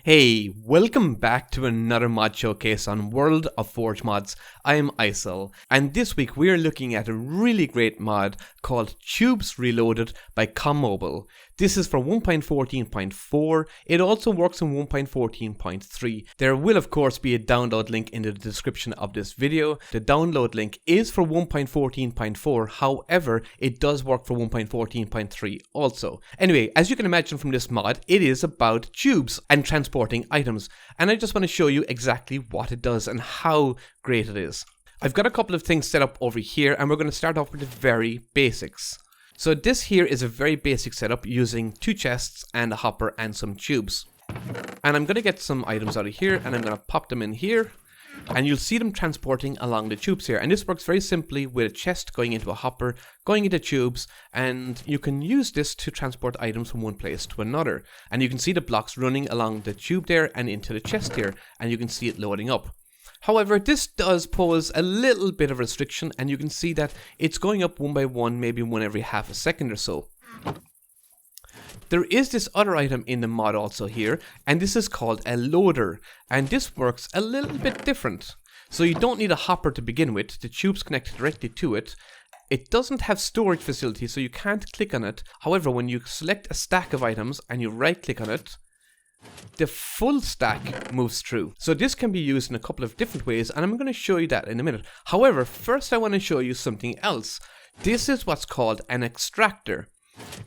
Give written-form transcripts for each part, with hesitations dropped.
Hey, welcome back to another mod showcase on World of Forge mods. I am Isel, and this week we are looking at a really great mod called Tubes Reloaded by ComMobile. This is for 1.14.4, it also works in 1.14.3. There will of course be a download link in the description of this video. The download link is for 1.14.4, however, it does work for 1.14.3 also. Anyway, as you can imagine from this mod, it is about tubes and transporting items, and I just want to show you exactly what it does and how great it is. I've got a couple of things set up over here, and we're going to start off with the very basics. So this here is a very basic setup using 2 chests and a hopper and some tubes. And I'm going to get some items out of here and I'm going to pop them in here. And you'll see them transporting along the tubes here. And this works very simply with a chest going into a hopper, going into tubes, and you can use this to transport items from one place to another. And you can see the blocks running along the tube there and into the chest here, and you can see it loading up. However, this does pose a little bit of restriction, and you can see that it's going up one by one, maybe one every half a second or so. There is this other item in the mod also here, and this is called a loader, and this works a little bit different. So you don't need a hopper to begin with, the tube's connected directly to it. It doesn't have storage facility, so you can't click on it. However, when you select a stack of items and you right click on it, the full stack moves through. So this can be used in a couple of different ways, and I'm going to show you that in a minute. However, first I want to show you something else. This is what's called an extractor.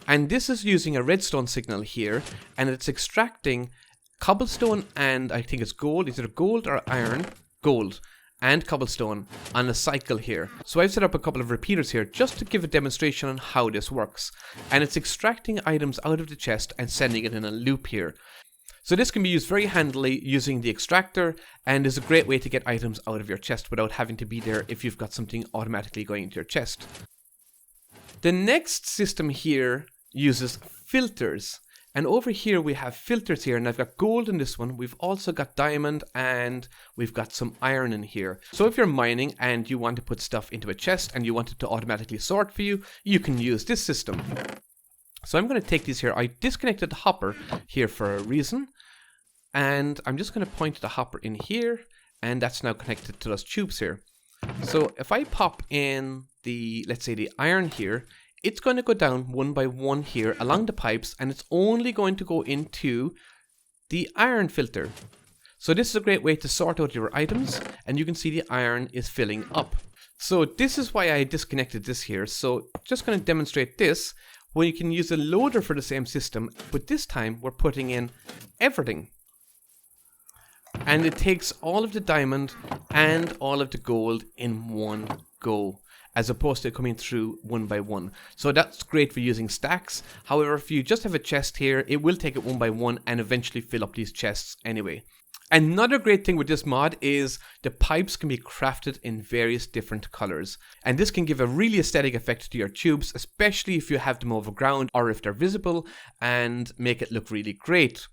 And this is using a redstone signal here, and it's extracting cobblestone and I think it's gold, either gold or iron, gold and cobblestone on a cycle here. So I've set up a couple of repeaters here just to give a demonstration on how this works. And it's extracting items out of the chest and sending it in a loop here. So this can be used very handily using the extractor, and is a great way to get items out of your chest without having to be there if you've got something automatically going into your chest. The next system here uses filters, and over here we have filters here, and I've got gold in this one. We've also got diamond, and we've got some iron in here. So if you're mining and you want to put stuff into a chest and you want it to automatically sort for you, you can use this system. So I'm going to take these here. I disconnected the hopper here for a reason, and I'm just going to point the hopper in here, and that's now connected to those tubes here. So if I pop in the, let's say the iron here, it's going to go down one by one here along the pipes, and it's only going to go into the iron filter. So this is a great way to sort out your items, and you can see the iron is filling up. So this is why I disconnected this here. So just going to demonstrate this. Well, you can use a loader for the same system, but this time we're putting in everything. And it takes all of the diamond and all of the gold in one go, as opposed to coming through one by one. So that's great for using stacks. However, if you just have a chest here, it will take it one by one and eventually fill up these chests anyway. Another great thing with this mod is the pipes can be crafted in various different colors, and this can give a really aesthetic effect to your tubes, especially if you have them over ground or if they're visible, and make it look really great.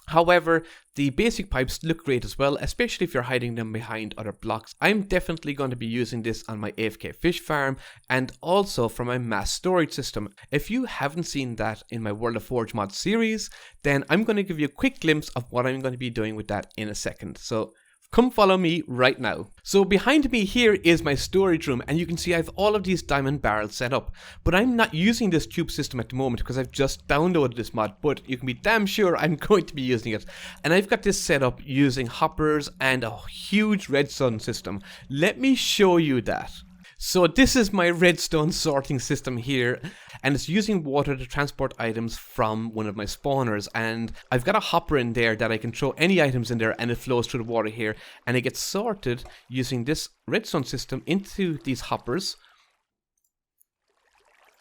However, the basic pipes look great as well, especially if you're hiding them behind other blocks. I'm definitely going to be using this on my AFK fish farm and also for my mass storage system. If you haven't seen that in my World of Forge mod series, then I'm going to give you a quick glimpse of what I'm going to be doing with that in a second. So come follow me right now. So behind me here is my storage room, and you can see I have all of these diamond barrels set up. But I'm not using this tube system at the moment because I've just downloaded this mod, but you can be damn sure I'm going to be using it. And I've got this set up using hoppers and a huge redstone system. Let me show you that. So this is my redstone sorting system here, and it's using water to transport items from one of my spawners, and I've got a hopper in there that I can throw any items in there and it flows through the water here, and it gets sorted using this redstone system into these hoppers.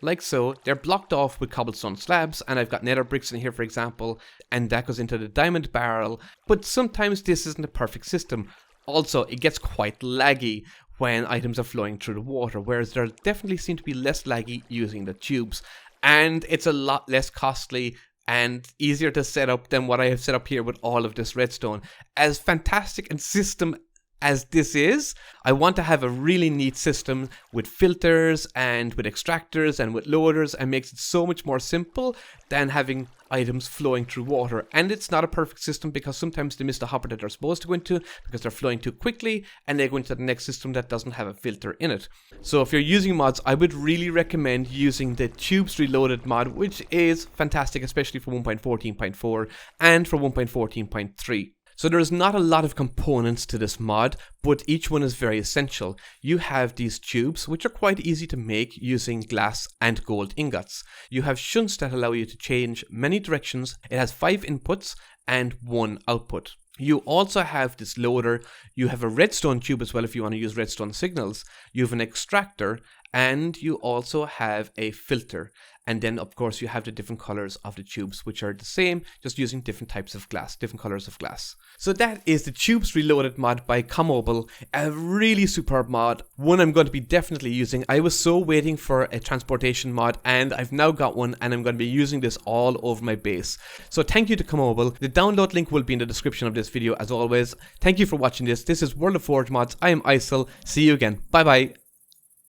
Like so. They're blocked off with cobblestone slabs, and I've got nether bricks in here for example, and that goes into the diamond barrel, but sometimes this isn't a perfect system. Also, it gets quite laggy when items are flowing through the water, whereas there definitely seem to be less laggy using the tubes, and it's a lot less costly and easier to set up than what I have set up here with all of this redstone. As fantastic a system as this is, I want to have a really neat system with filters and with extractors and with loaders, and makes it so much more simple than having items flowing through water. And it's not a perfect system because sometimes they miss the hopper that they're supposed to go into because they're flowing too quickly and they go into the next system that doesn't have a filter in it. So if you're using mods, I would really recommend using the Tubes Reloaded mod, which is fantastic, especially for 1.14.4 and for 1.14.3. So there is not a lot of components to this mod, but each one is very essential. You have these tubes, which are quite easy to make using glass and gold ingots. You have shunts that allow you to change many directions. It has 5 inputs and 1 output. You also have this loader. You have a redstone tube as well if you want to use redstone signals. You have an extractor, and you also have a filter. And then, of course, you have the different colors of the tubes, which are the same, just using different types of glass, different colors of glass. So that is the Tubes Reloaded mod by Commobile, a really superb mod, one I'm going to be definitely using. I was so waiting for a transportation mod, and I've now got one, and I'm going to be using this all over my base. So thank you to Commobile. The download link will be in the description of this video, as always. Thank you for watching this. This is World of Forge Mods. I am Isel. See you again. Bye bye.